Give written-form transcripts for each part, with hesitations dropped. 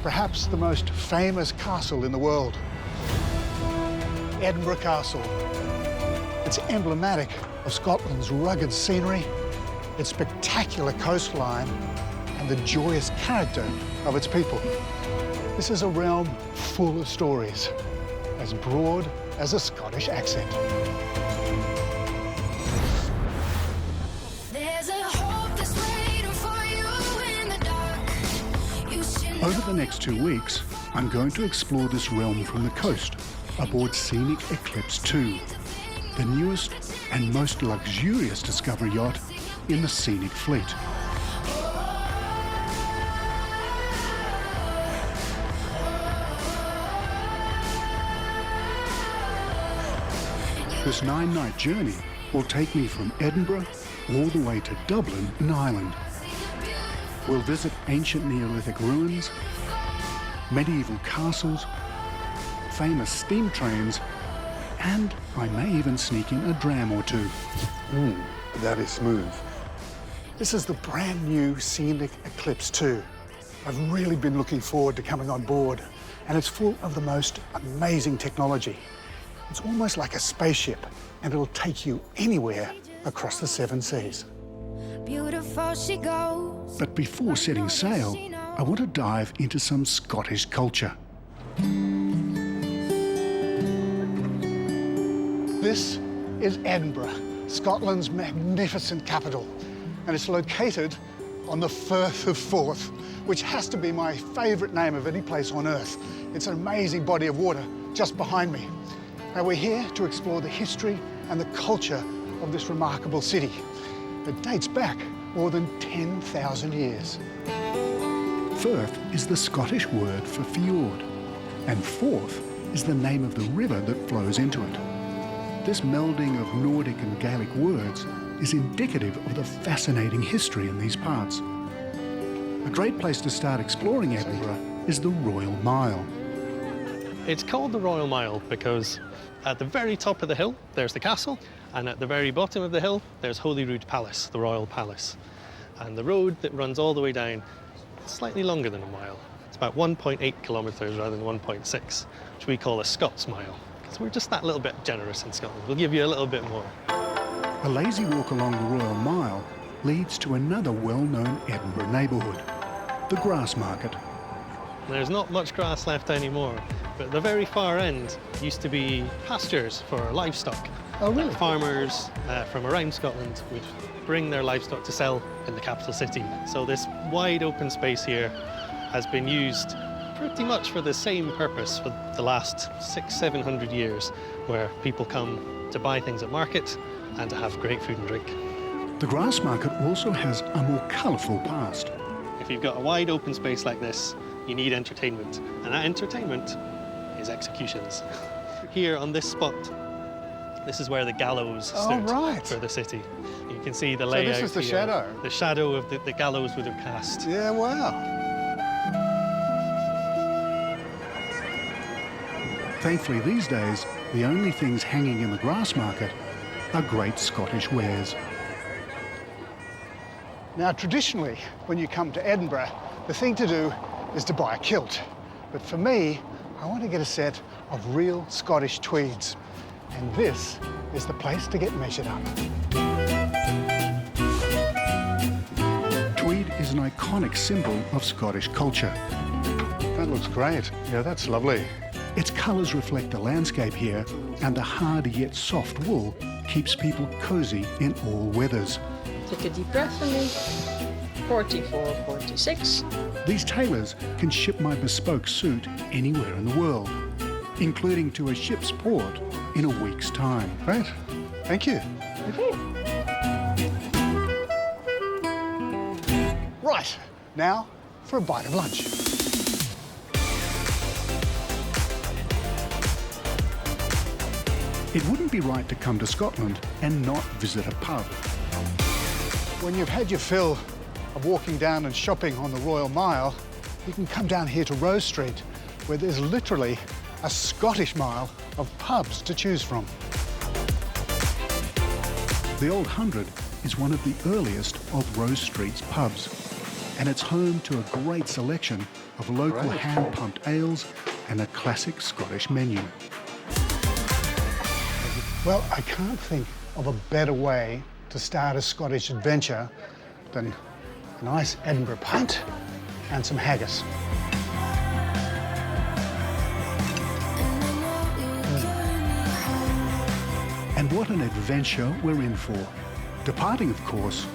perhaps the most famous castle in the world. Edinburgh Castle. It's emblematic of Scotland's rugged scenery, its spectacular coastline, and the joyous character of its people. This is a realm full of stories, as broad as a Scottish accent. Over the next 2 weeks, I'm going to explore this realm from the coast aboard Scenic Eclipse II, the newest and most luxurious discovery yacht in the Scenic fleet. This 9-night journey will take me from Edinburgh all the way to Dublin in Ireland. We'll visit ancient Neolithic ruins, medieval castles, famous steam trains, and I may even sneak in a dram or two. That is smooth. This is the brand new Scenic Eclipse II. I've really been looking forward to coming on board, and it's full of the most amazing technology. It's almost like a spaceship, and it'll take you anywhere across the 7 seas. Beautiful she goes. But before setting sail, I want to dive into some Scottish culture. This is Edinburgh, Scotland's magnificent capital, and it's located on the Firth of Forth, which has to be my favourite name of any place on earth. It's an amazing body of water just behind me. Now, we're here to explore the history and the culture of this remarkable city. It dates back more than 10,000 years. Firth is the Scottish word for fjord, and Forth is the name of the river that flows into it. This melding of Nordic and Gaelic words is indicative of the fascinating history in these parts. A great place to start exploring Edinburgh is the Royal Mile. It's called the Royal Mile because at the very top of the hill, there's the castle, and at the very bottom of the hill, there's Holyrood Palace, the Royal Palace. And the road that runs all the way down is slightly longer than a mile. It's about 1.8 kilometres rather than 1.6, which we call a Scots mile, because we're just that little bit generous in Scotland. We'll give you a little bit more. A lazy walk along the Royal Mile leads to another well-known Edinburgh neighbourhood, the Grassmarket. There's not much grass left anymore, but the very far end used to be pastures for livestock. Oh, really? Farmers from around Scotland would bring their livestock to sell in the capital city. So this wide open space here has been used pretty much for the same purpose for the last 600-700 years, where people come to buy things at market and to have great food and drink. The Grassmarket also has a more colourful past. If you've got a wide open space like this, you need entertainment, and that entertainment is executions. Here on this spot, this is where the gallows stood for the city. You can see the layout. So this is the here. shadow? The shadow of the gallows would have cast. Yeah, wow. Thankfully, these days, the only things hanging in the Grassmarket are great Scottish wares. Now, traditionally, when you come to Edinburgh, the thing to do is to buy a kilt. But for me, I want to get a set of real Scottish tweeds. And this is the place to get measured up. Tweed is an iconic symbol of Scottish culture. That looks great. Yeah, that's lovely. Its colours reflect the landscape here, and the hard yet soft wool keeps people cosy in all weathers. Take a deep breath for me. 44, 46. These tailors can ship my bespoke suit anywhere in the world, including to a ship's port in a week's time. Great. Thank you. Okay. Right, now for a bite of lunch. It wouldn't be right to come to Scotland and not visit a pub. When you've had your fill of walking down and shopping on the Royal Mile, you can come down here to Rose Street, where there's literally a Scottish mile of pubs to choose from. The Old Hundred is one of the earliest of Rose Street's pubs. and it's home to a great selection of local hand-pumped ales and a classic Scottish menu. Well, I can't think of a better way to start a Scottish adventure than a nice Edinburgh pint and some haggis. And what an adventure we're in for. Departing, of course,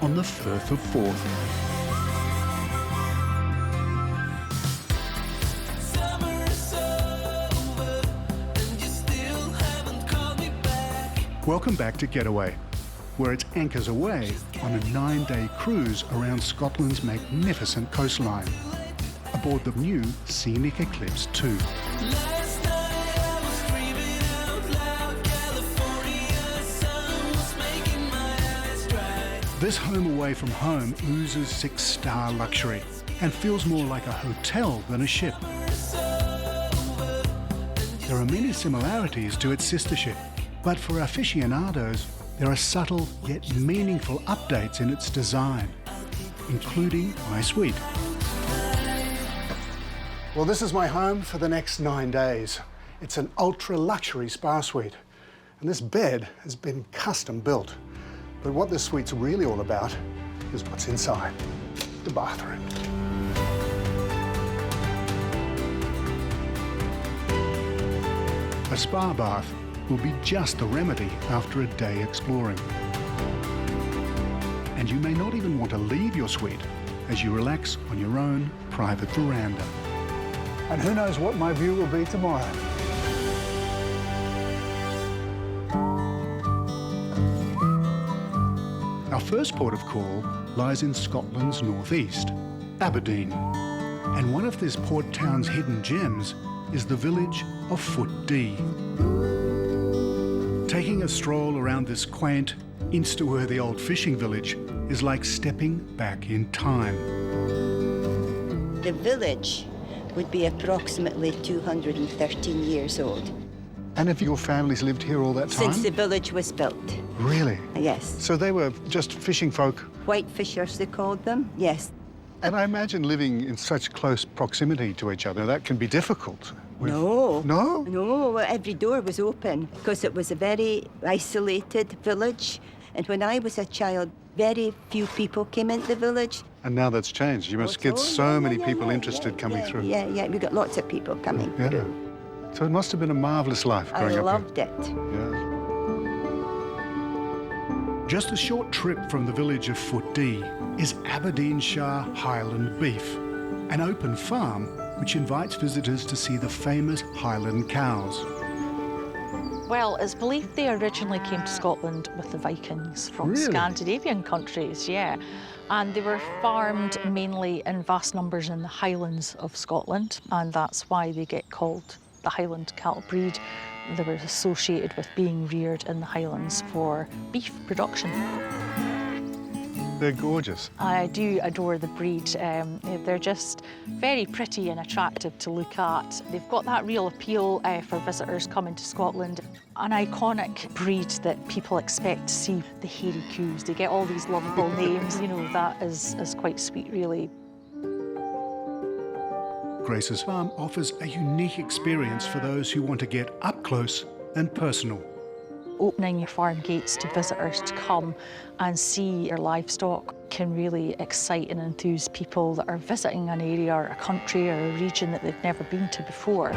on the Firth of Forth. Welcome back to Getaway, where it's anchors away on a 9-day cruise around Scotland's magnificent coastline, aboard the new Scenic Eclipse II. This home away from home oozes 6-star luxury and feels more like a hotel than a ship. There are many similarities to its sister ship, but for aficionados, there are subtle yet meaningful updates in its design, including my suite. Well, this is my home for the next 9 days. It's an ultra-luxury spa suite, and this bed has been custom built. But what this suite's really all about is what's inside, the bathroom. A spa bath will be just the remedy after a day exploring. And you may not even want to leave your suite as you relax on your own private veranda. And who knows what my view will be tomorrow. Our first port of call lies in Scotland's northeast, Aberdeen. And one of this port town's hidden gems is the village of Footdee. Taking a stroll around this quaint, insta-worthy old fishing village is like stepping back in time. The village would be approximately 213 years old. And have your families lived here all that time? Since the village was built. Really? Yes. So they were just fishing folk? White fishers, they called them, yes. And I imagine living in such close proximity to each other, that can be difficult. No. No? No, every door was open because it was a very isolated village. And when I was a child, very few people came into the village. And now that's changed. You must get so many people interested coming through. Yeah, we got lots of people coming through. So it must have been a marvellous life growing I up loved it. here. Yeah. Just a short trip from the village of Footdee is Aberdeenshire Highland Beef, an open farm which invites visitors to see the famous Highland cows. Well, it's believed they originally came to Scotland with the Vikings from Scandinavian countries, yeah. And they were farmed mainly in vast numbers in the Highlands of Scotland, and that's why they get called the Highland cattle breed. They were associated with being reared in the Highlands for beef production. They're gorgeous. I do adore the breed. They're just very pretty and attractive to look at. They've got that real appeal for visitors coming to Scotland. An iconic breed that people expect to see, the hairy coos. They get all these lovable names, you know, that is quite sweet, really. Grace's farm offers a unique experience for those who want to get up close and personal. Opening your farm gates to visitors to come and see your livestock can really excite and enthuse people that are visiting an area or a country or a region that they've never been to before.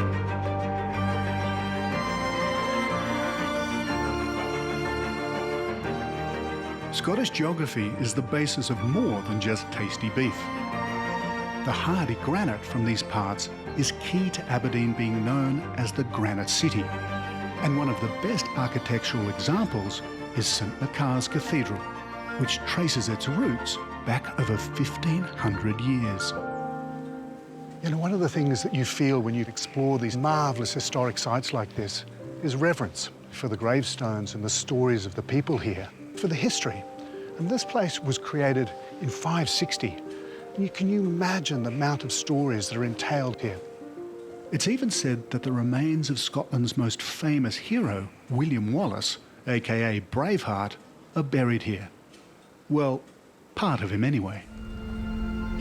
Scottish geography is the basis of more than just tasty beef. The hardy granite from these parts is key to Aberdeen being known as the Granite City. And one of the best architectural examples is St Macar's Cathedral, which traces its roots back over 1,500 years. You know, one of the things that you feel when you explore these marvellous historic sites like this is reverence for the gravestones and the stories of the people here, for the history. And this place was created in 560. And can you imagine the amount of stories that are entailed here? It's even said that the remains of Scotland's most famous hero, William Wallace, aka Braveheart, are buried here. Well, part of him anyway.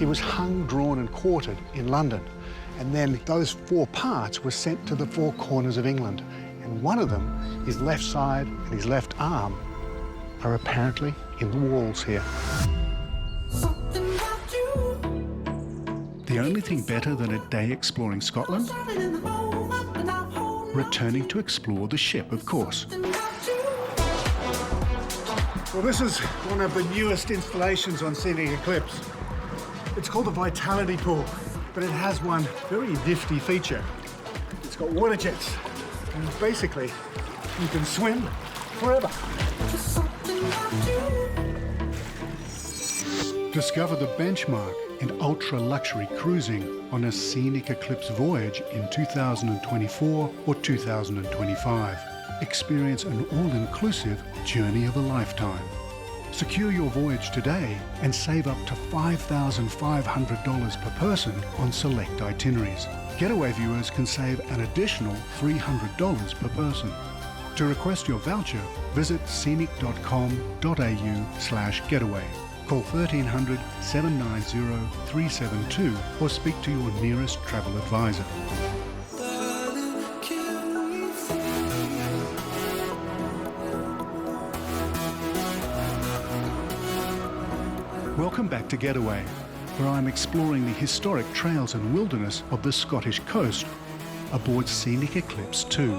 he was hung, drawn and quartered in London. And then those 4 parts were sent to the 4 corners of England. And one of them, his left side and his left arm, are apparently in the walls here. The only thing better than a day exploring Scotland? Returning to explore the ship, of course. Well, this is one of the newest installations on Scenic Eclipse. It's called the Vitality Pool, but it has one very nifty feature. It's got water jets, and basically, you can swim forever. Discover the benchmark in ultra-luxury cruising on a Scenic Eclipse voyage in 2024 or 2025. Experience an all-inclusive journey of a lifetime. Secure your voyage today and save up to $5,500 per person on select itineraries. Getaway viewers can save an additional $300 per person. To request your voucher, visit scenic.com.au/getaway. Call 1300 790 372 or speak to your nearest travel advisor. Welcome back to Getaway, where I'm exploring the historic trails and wilderness of the Scottish coast aboard Scenic Eclipse II.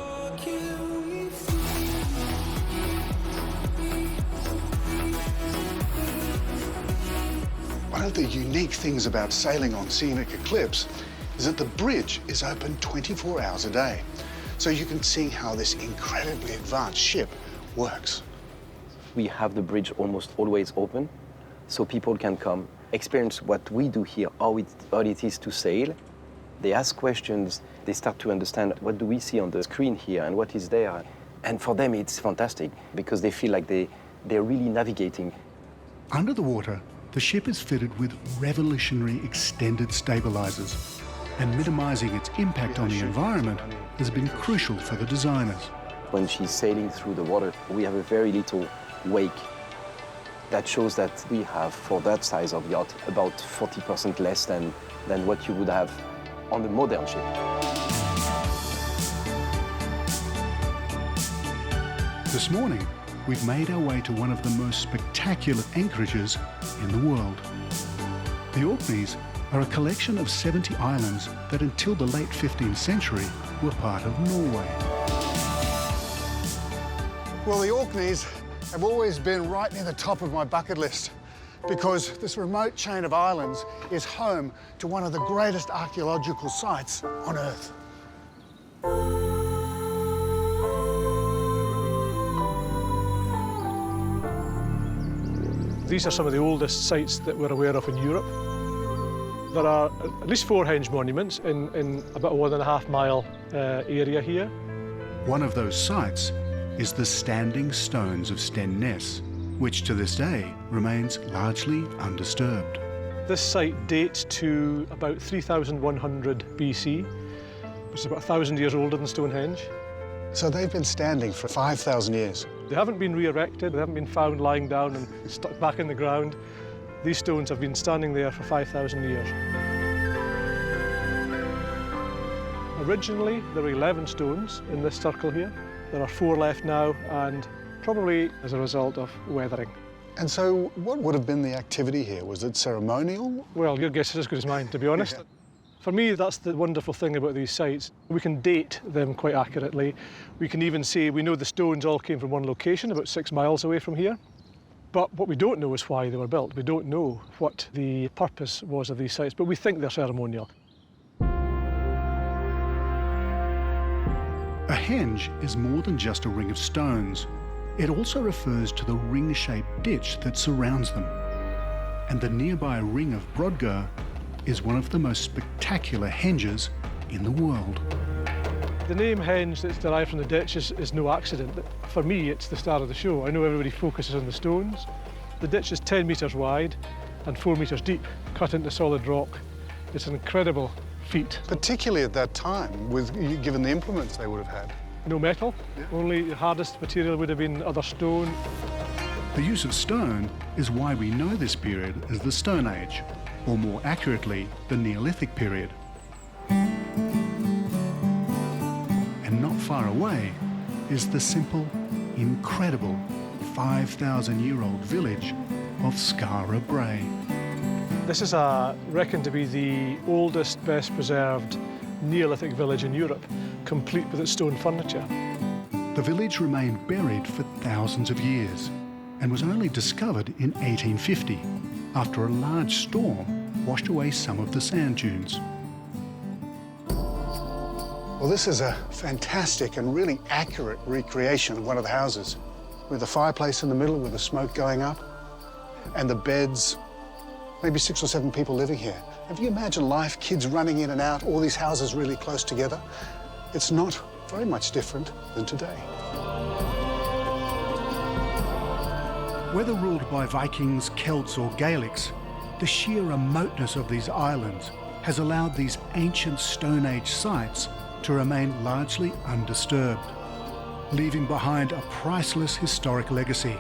One of the unique things about sailing on Scenic Eclipse is that the bridge is open 24 hours a day. So you can see how this incredibly advanced ship works. We have the bridge almost always open, so people can come, experience what we do here, how it is to sail. They ask questions, they start to understand what do we see on the screen here and what is there. And for them it's fantastic because they feel like they're really navigating. Under the water, the ship is fitted with revolutionary extended stabilizers, and minimizing its impact on the environment has been crucial for the designers. When she's sailing through the water, we have a very little wake. That shows that we have, for that size of yacht, about 40% less than what you would have on the modern ship. This morning, we've made our way to one of the most spectacular anchorages in the world. The Orkneys are a collection of 70 islands that until the late 15th century were part of Norway. Well, the Orkneys have always been right near the top of my bucket list because this remote chain of islands is home to one of the greatest archaeological sites on Earth. These are some of the oldest sites that we're aware of in Europe. There are at least 4 henge monuments in about a 1.5 mile area here. One of those sites is the Standing Stones of Stenness, which to this day remains largely undisturbed. This site dates to about 3100 BC, which is about 1,000 years older than Stonehenge. So they've been standing for 5,000 years. They haven't been re-erected, they haven't been found lying down and stuck back in the ground. These stones have been standing there for 5,000 years. Originally, there were 11 stones in this circle here. There are 4 left now, and probably as a result of weathering. And so what would have been the activity here? Was it ceremonial? Well, your guess is as good as mine, to be honest. Yeah. For me, that's the wonderful thing about these sites. We can date them quite accurately. We can even say we know the stones all came from one location, about 6 miles away from here. But what we don't know is why they were built. We don't know what the purpose was of these sites, but we think they're ceremonial. A henge is more than just a ring of stones. It also refers to the ring-shaped ditch that surrounds them. And the nearby ring of Brodgar is one of the most spectacular henges in the world. The name henge that's derived from the ditch is no accident. For me, it's the star of the show. I know everybody focuses on the stones. The ditch is 10 metres wide and 4 metres deep, cut into solid rock. It's an incredible feat. Particularly at that time, given the implements they would have had. No metal, only the hardest material would have been other stone. The use of stone is why we know this period as the Stone Age. or more accurately, the Neolithic period. And not far away is the simple, incredible 5,000-year-old village of Skye Bray. This is reckoned to be the oldest, best preserved Neolithic village in Europe, complete with its stone furniture. The village remained buried for thousands of years and was only discovered in 1850 after a large storm washed away some of the sand dunes. Well, this is a fantastic and really accurate recreation of one of the houses, with a fireplace in the middle with the smoke going up, and the beds, maybe 6 or 7 people living here. Have you imagined life, kids running in and out, all these houses really close together? It's not very much different than today. Whether ruled by Vikings, Celts or Gaelics, the sheer remoteness of these islands has allowed these ancient Stone Age sites to remain largely undisturbed, leaving behind a priceless historic legacy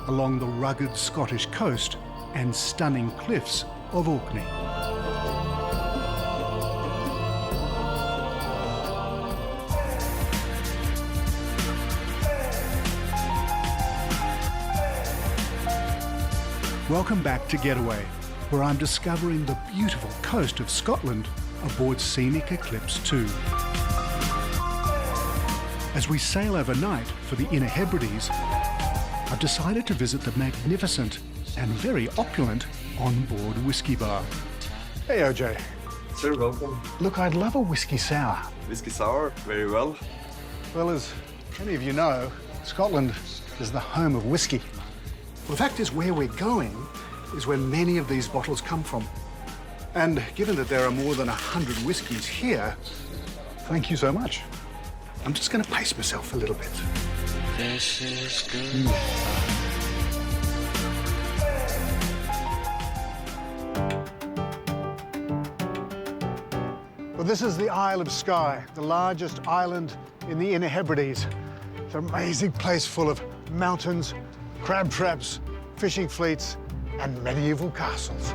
along the rugged Scottish coast and stunning cliffs of Orkney. Welcome back to Getaway, where I'm discovering the beautiful coast of Scotland aboard Scenic Eclipse II. As we sail overnight for the Inner Hebrides, I've decided to visit the magnificent and very opulent onboard whisky bar. Hey, OJ. Sir, welcome. Look, I'd love a whiskey sour. Whiskey sour, very well. Well, as many of you know, Scotland is the home of whiskey. Well, the fact is, where we're going is where many of these bottles come from. And given that there are more than 100 whiskies here, thank you so much. I'm just going to pace myself a little bit. This is good. Well, this is the Isle of Skye, the largest island in the Inner Hebrides. It's an amazing place full of mountains, crab traps, fishing fleets, and medieval castles.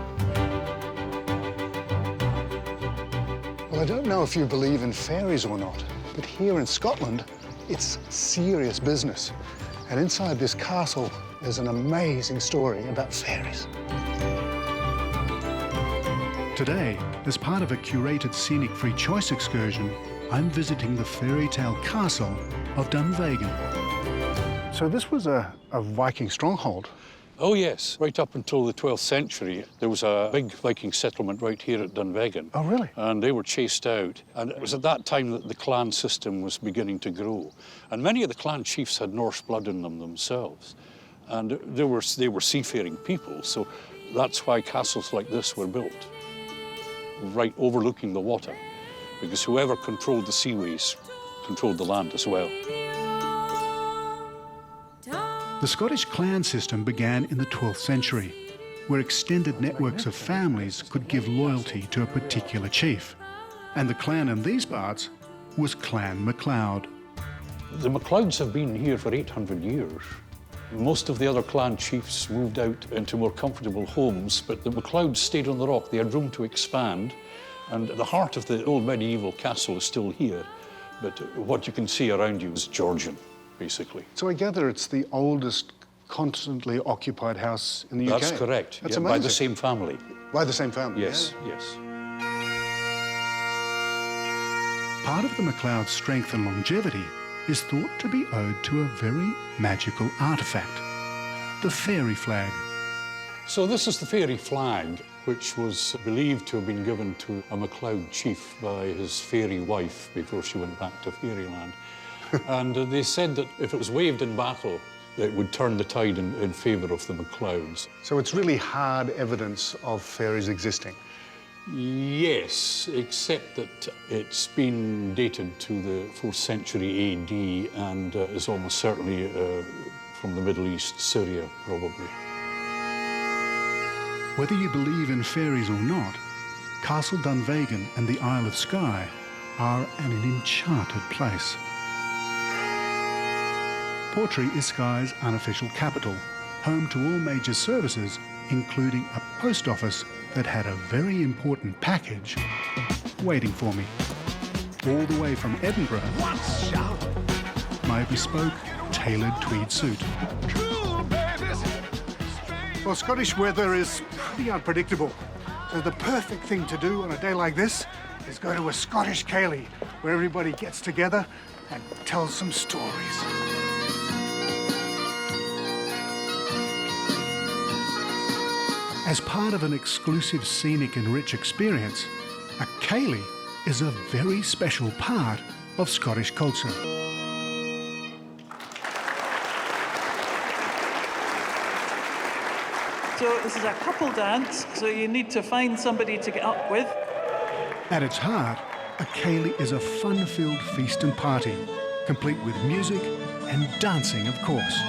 Well, I don't know if you believe in fairies or not, but here in Scotland, it's serious business. And inside this castle, there's an amazing story about fairies. Today, as part of a curated scenic free choice excursion, I'm visiting the fairy tale castle of Dunvegan. So this was a Viking stronghold? Oh, yes. Right up until the 12th century, there was a big Viking settlement right here at Dunvegan. Oh, really? And they were chased out. And it was at that time that the clan system was beginning to grow. And many of the clan chiefs had Norse blood in them themselves. And they were seafaring people, so that's why castles like this were built, right overlooking the water, because whoever controlled the seaways controlled the land as well. The Scottish clan system began in the 12th century, where extended networks of families could give loyalty to a particular chief. And the clan in these parts was Clan MacLeod. The MacLeods have been here for 800 years. Most of the other clan chiefs moved out into more comfortable homes, but the MacLeods stayed on the rock. They had room to expand, and the heart of the old medieval castle is still here, but what you can see around you is Georgian, basically. So I gather it's the oldest constantly occupied house in the UK? That's correct. That's yeah, amazing. by the same family. By the same family? Yes, yeah. yes. Part of the MacLeod's strength and longevity is thought to be owed to a very magical artefact, the fairy flag. So this is the fairy flag, which was believed to have been given to a MacLeod chief by his fairy wife before she went back to fairyland. And they said that if it was waved in battle, it would turn the tide in favour of the MacLeods. So it's really hard evidence of fairies existing? Yes, except that it's been dated to the 4th century AD and is almost certainly from the Middle East, Syria, probably. Whether you believe in fairies or not, Castle Dunvegan and the Isle of Skye are an enchanted place. Portree is Skye's unofficial capital, home to all major services, including a post office that had a very important package waiting for me. All the way from Edinburgh, my bespoke tailored tweed suit. Well, Scottish weather is pretty unpredictable. So the perfect thing to do on a day like this is go to a Scottish ceilidh, where everybody gets together and tells some stories. As part of an exclusive scenic and rich experience, a ceilidh is a very special part of Scottish culture. So this is a couple dance, so you need to find somebody to get up with. At its heart, a ceilidh is a fun-filled feast and party, complete with music and dancing, of course.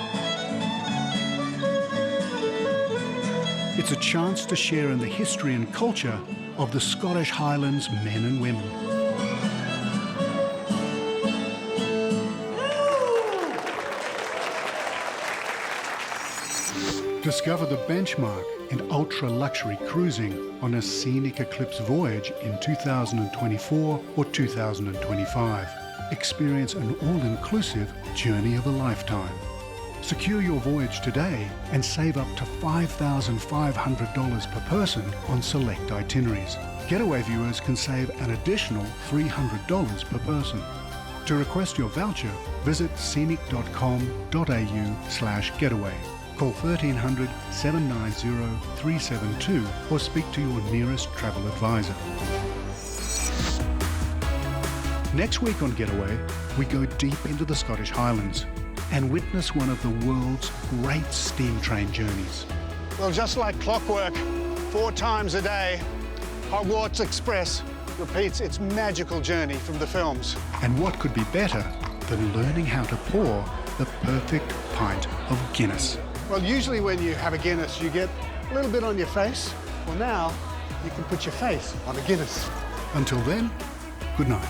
It's a chance to share in the history and culture of the Scottish Highlands men and women. Discover the benchmark in ultra-luxury cruising on a Scenic Eclipse voyage in 2024 or 2025. Experience an all-inclusive journey of a lifetime. Secure your voyage today and save up to $5,500 per person on select itineraries. Getaway viewers can save an additional $300 per person. To request your voucher, visit scenic.com.au/getaway. Call 1300 790 372 or speak to your nearest travel advisor. Next week on Getaway, we go deep into the Scottish Highlands and witness one of the world's great steam train journeys. Well, just like clockwork, 4 times a day, Hogwarts Express repeats its magical journey from the films. And what could be better than learning how to pour the perfect pint of Guinness? Well, usually when you have a Guinness, you get a little bit on your face. Well, now you can put your face on a Guinness. Until then, good night.